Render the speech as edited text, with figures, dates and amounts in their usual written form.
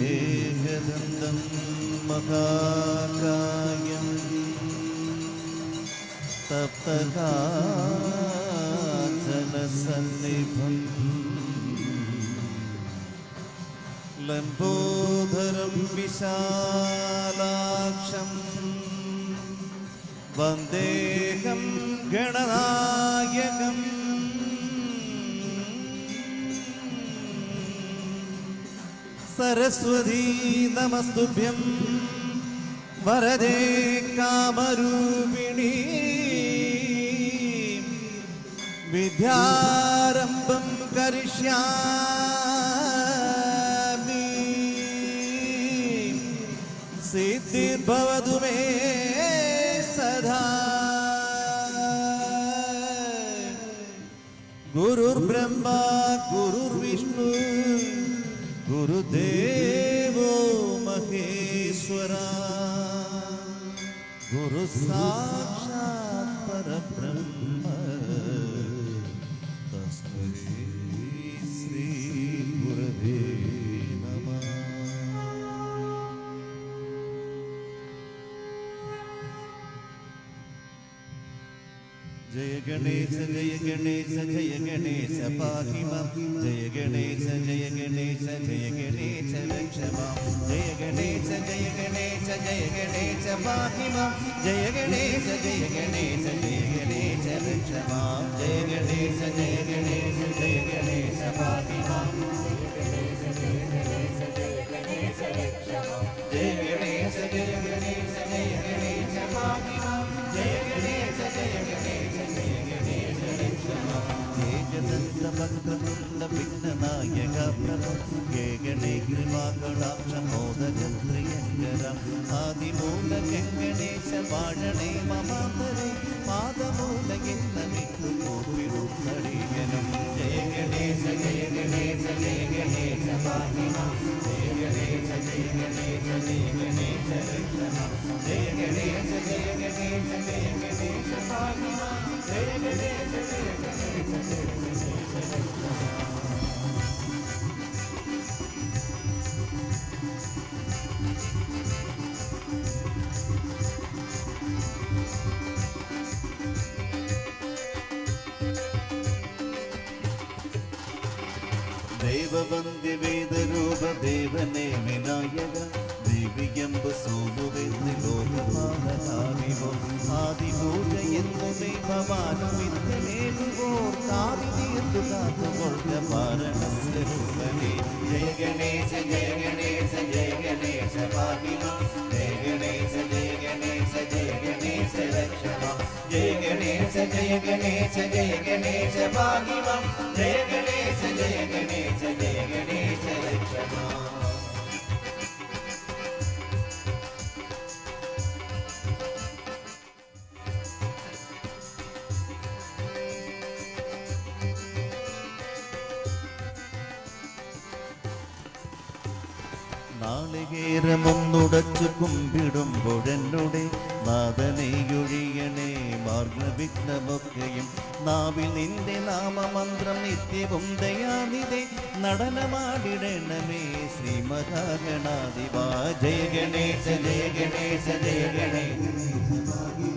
ഏകദന്തം മഹാകായം തപ്തകാഞ്ചനസന്നിഭം ലംബോദരം വിശാലാക്ഷം വന്ദേഹം ഗണനായകം സരസ്വതീ നമസ്തുഭ്യം വരദേ കാമരൂപിണീ വിദ്യാരംഭം കരിഷ്യാമി സിദ്ധിർഭവതു may സദാ ഗുരുർബ്രഹ്മാ ഗുരുർവിഷ്ണു ഗുരുദേവോ മഹേശ്വരാ ഗുരു സാക്ഷാത് പരബ്രഹ്മ തസ്മൈ ശ്രീ ഗുരവേ നമഃ. ജയ ഗണേശ ജയ ഗണേശ ജയ ഗണേശ പാഹി മാം ജയ ഗണേശ ജയ ഗണേശ ജയ ഗണേശ രക്ഷ മാം ജയ ഗണേശ ജയ ഗണേശ ജയ ഗണേശ പാഹി മാം ജയ ഗണേശ ജയ ഗണേശ ജയ ഗണേശ രക്ഷ മാം ജയ ഗണേശ ജയ ഗണേശ ജയ ഗണേശ പാഹി മാം ജയ ഗണേശ ജയ ഗണേശ ജയ ഗണേശ പാഹി മാം ജയ ഗണേശ ജയ ഗണേശ ഭക്തവൃന്ദ വിഘ്നനായക പ്രഭു ഗണേ കൃപാകടാക്ഷമോദകം പ്രിയങ്കരം ആദിമൂല ഗണേശ വാഴണേ മമാന്തരേ പാദമൂലയെന്ന വിഘ്നം കൂപ്പിടുന്നടിയനം ജയ ഗണേശ ജയ ഗണേശ ജയ ഗണേശ പാഹിമാം ജയ ഗണേശ ജയ ഗണേശ ജയ ഗണേശ രക്ഷമാം ജയ ഗണേശ ജയ ഗണേശ ജയ ഗണേശ പാഹിമാം ജയ ഗണേശ ജയ ഗണേശ ജയ ദേവവന്ദ്യ വേദരൂപ ദേവനേ വിനായക ദേവിയമ്പ സോമുവെന്ന് ലോകപാലകാവിവോ ആദിപൂജ എന്നുമേ ഭവാനുമിന്നേതുവോ കാവി തീർത്തു കാത്തുകൊണ്ട പാരണസ്വരൂപനേ ജയ ഗണേശ ജയ ഗണേശ ജയ ഗണേശ പാഹിമാം ജയ ഗണേശ ജയ ഗണേശ ജയ ഗണേശ രക്ഷമാം ജയ ഗണേശ ജയ ഗണേശ ജയ ഗണേശ പാഹിമാം ജയ ഗണേശ ജയ ഗണേശ ജയ ഗണേശ രക്ഷമാം. നാളികേരമൊന്നുടച്ചു കുമ്പിടുമ്പോഴെന്നുടെ നാദനെയൊഴിയണേ മാർഗവിഘ്നമൊക്കെയും നാവിൽ നിന്റെ നാമമന്ത്രം നിത്യവും ദയാനിധേ നടനമാടിടണമേ ശ്രീമഹാഗണാധിപാ ജയ ഗണേശ ജയ ഗണേശ ജയ ഗണേശ